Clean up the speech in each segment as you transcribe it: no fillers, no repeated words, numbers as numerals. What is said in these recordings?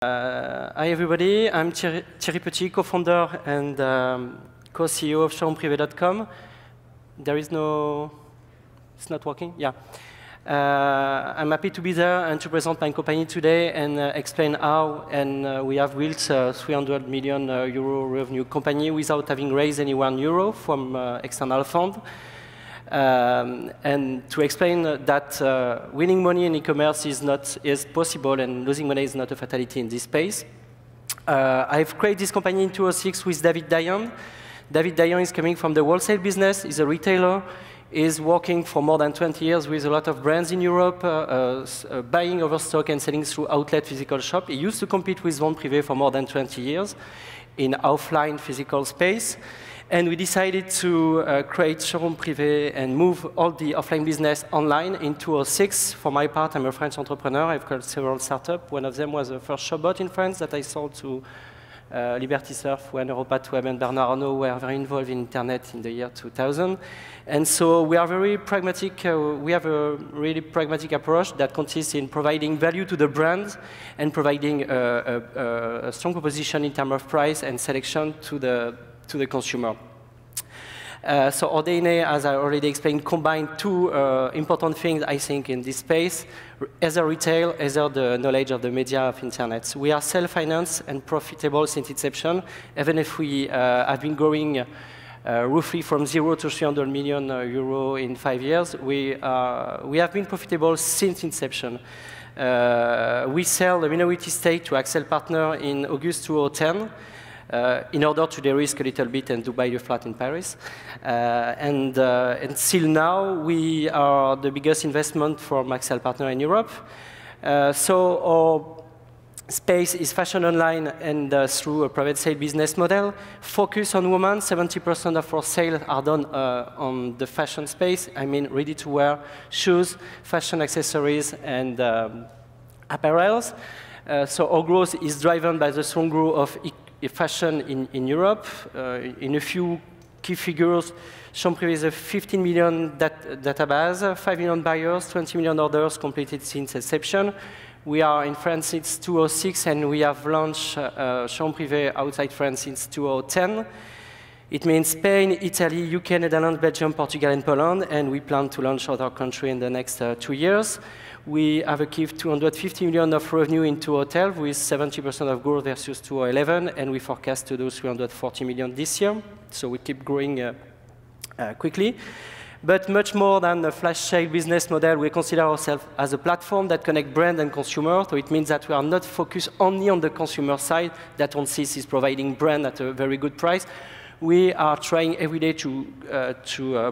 Hi everybody, I'm Thierry Petit, co-founder and co-CEO of Showroomprive.com. There is no, it's not working? Yeah. I'm happy to be there and to present my company today and explain how we have built a 300 million euro revenue company without having raised any €1 from external fund. And to explain that winning money in e-commerce is possible and losing money is not a fatality in this space. I've created this company in 2006 with David Dayan. David Dayan is coming from the wholesale business. He's a retailer. He's working for more than 20 years with a lot of brands in Europe, buying overstock and selling through outlet physical shop. He used to compete with Showroomprive for more than 20 years in offline physical space. And we decided to create Showroomprive and move all the offline business online in 2006. For my part, I'm a French entrepreneur. I've created several startups. One of them was the first shopbot in France that I sold to Liberty Surf, when Europat Web and Bernard Arnault were very involved in internet in the year 2000. And so we are very pragmatic. We have a really pragmatic approach that consists in providing value to the brand and providing a strong proposition in terms of price and selection to the consumer. So our DNA, as I already explained, combine two important things, I think, in this space, either retail, either the knowledge of the media of internet. We are self-financed and profitable since inception, even if we have been growing roughly from 0 to 300 million euro in 5 years. We have been profitable since inception. We sell the minority stake to Axel Partner in August 2010. In order to de-risk a little bit and to buy a flat in Paris. And still now, we are the biggest investment from Axel Partner in Europe. So our space is fashion online and through a private sale business model. Focus on women, 70% of our sales are done on the fashion space. I mean, ready-to-wear shoes, fashion accessories, and apparels. So our growth is driven by the strong growth of fashion in Europe. In a few key figures, Showroomprive is a 15 million database, 5 million buyers, 20 million orders completed since inception. We are in France since 2006, and we have launched Showroomprive outside France since 2010. It means Spain, Italy, UK, Netherlands, Belgium, Portugal, and Poland, and we plan to launch other countries in the next 2 years. We have achieved 250 million of revenue in 2012 with 70% of growth versus 2011, and we forecast to do 340 million this year. So we keep growing quickly. But much more than a flash sale business model, we consider ourselves as a platform that connects brand and consumer. So it means that we are not focused only on the consumer side, that on this is providing brand at a very good price. We are trying every day to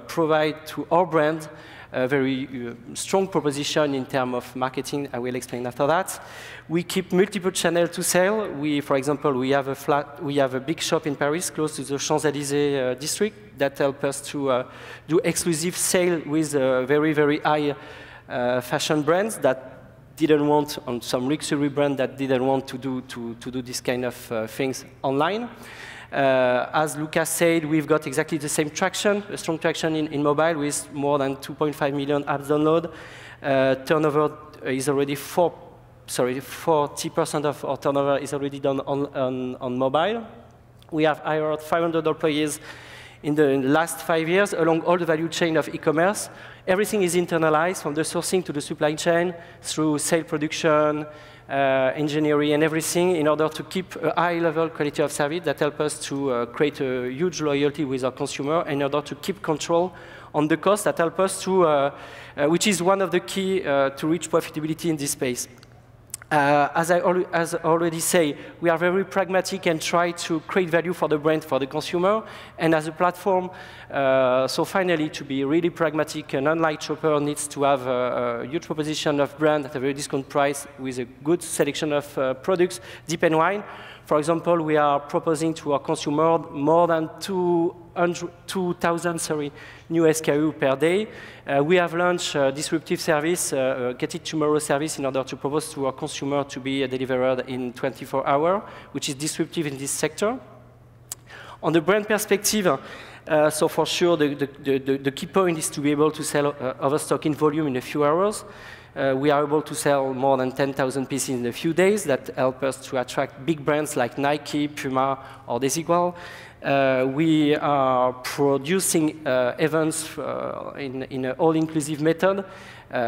provide to our brand a very strong proposition in terms of marketing. I will explain after that. We keep multiple channels to sell. For example, we have a big shop in Paris close to the Champs-Élysées district that helps us to do exclusive sale with very, very high fashion brands that didn't want, on some luxury brand that didn't want to do this kind of things online. As Lucas said, we've got exactly the same traction, a strong traction in mobile with more than 2.5 million apps download. Turnover is already 40% of our turnover is already done on mobile. We have hired 500 employees in the last 5 years along all the value chain of e-commerce. Everything is internalized from the sourcing to the supply chain through sale production, engineering and everything in order to keep a high level quality of service that helps us to create a huge loyalty with our consumer in order to keep control on the cost that help us to, which is one of the key to reach profitability in this space. As I already say, we are very pragmatic and try to create value for the brand, for the consumer, and as a platform. So finally, to be really pragmatic, an online shopper needs to have a huge proposition of brand at a very discount price with a good selection of products, deep and wide. For example, we are proposing to our consumer more than 2,000 new SKU per day. We have launched a disruptive service, Get It Tomorrow service, in order to propose to our consumer to be delivered in 24 hours, which is disruptive in this sector. On the brand perspective, so for sure, the key point is to be able to sell overstock in volume in a few hours. We are able to sell more than 10,000 pieces in a few days. That help us to attract big brands like Nike, Puma, or Desigual. We are producing events in an all-inclusive method.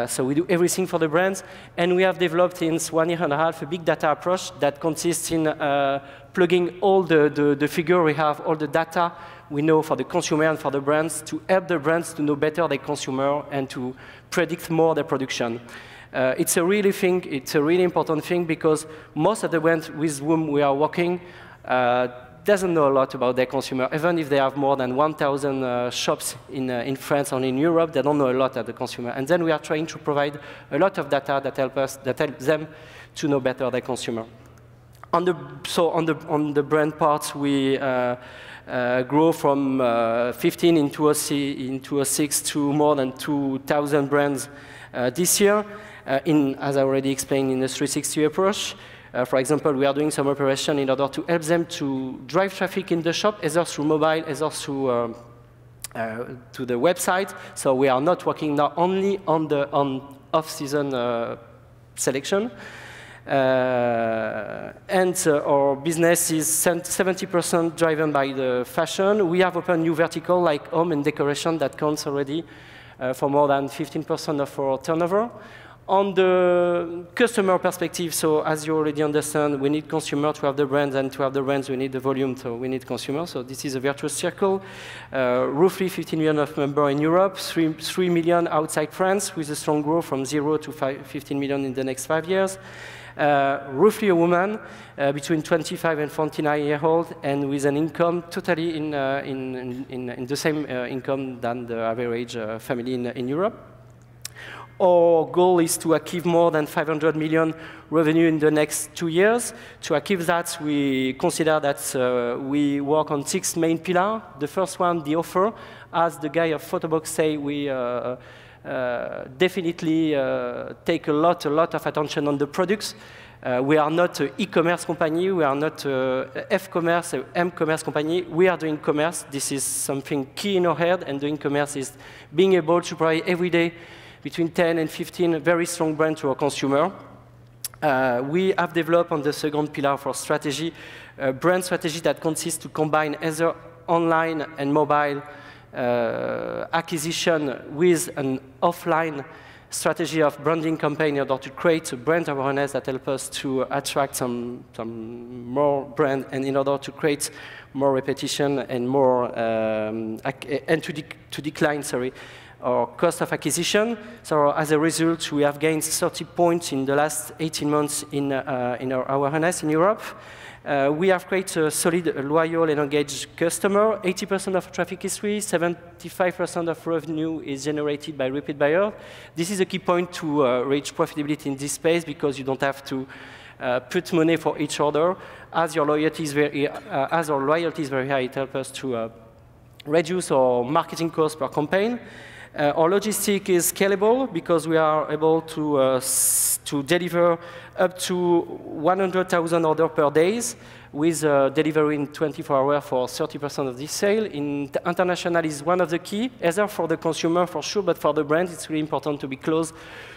So we do everything for the brands. And we have developed since 1 year and a half a big data approach that consists in plugging all the figure we have, all the data we know for the consumer and for the brands to help the brands to know better their consumer and to predict more their production. It's a really important thing because most of the brands with whom we are working doesn't know a lot about their consumer. Even if they have more than 1,000 shops in France or in Europe, they don't know a lot of the consumer. And then we are trying to provide a lot of data that help them to know better their consumer. On the brand part, we grow from 15 in 2006 to more than 2,000 brands this year, as I already explained, in the 360 approach. For example, we are doing some operation in order to help them to drive traffic in the shop, either through mobile, either through to the website. So we are not working now only on off-season selection. Our business is 70% driven by the fashion. We have opened new vertical like home and decoration that counts already for more than 15% of our turnover. On the customer perspective, so as you already understand, we need consumer to have the brands, and to have the brands, we need the volume, so we need consumers. So this is a virtuous circle. Roughly 15 million of members in Europe, 3 million outside France, with a strong growth from 0 to 15 million in the next 5 years. Roughly a woman between 25 and 49 years old, and with an income totally in the same income than the average family in Europe. Our goal is to achieve more than 500 million revenue in the next 2 years. To achieve that, we consider that we work on 6 main pillars. The first one, the offer. As the guy of Photobox say, we definitely take a lot of attention on the products. We are not an e-commerce company. We are not a F-commerce, a M-commerce company. We are doing commerce. This is something key in our head, and doing commerce is being able to provide every day between 10 and 15 very strong brands to our consumer. We have developed on the second pillar for strategy, a brand strategy that consists to combine either online and mobile acquisition with an offline strategy of branding campaign in order to create a brand awareness that helps us to attract some more brand, and in order to create more repetition and more and to decline, sorry, our cost of acquisition. So as a result, we have gained 30 points in the last 18 months in our awareness in Europe. We have created a solid, loyal, and engaged customer. 80% of traffic history, 75% of revenue is generated by repeat buyers. This is a key point to reach profitability in this space, because you don't have to put money for each order. As your loyalty is very, as our loyalty is very high, it helps us to reduce our marketing costs per campaign. Our logistic is scalable because we are able to deliver up to 100,000 orders per day, with delivery in 24 hours for 30% of this sale. International is one of the key, either for the consumer for sure, but for the brand it's really important to be close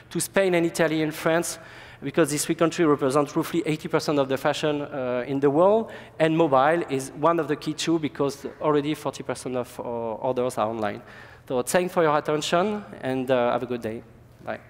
to Spain and Italy and France, because these 3 countries represent roughly 80% of the fashion in the world, and mobile is one of the key too, because already 40% of our orders are online. So thanks for your attention, and have a good day. Bye.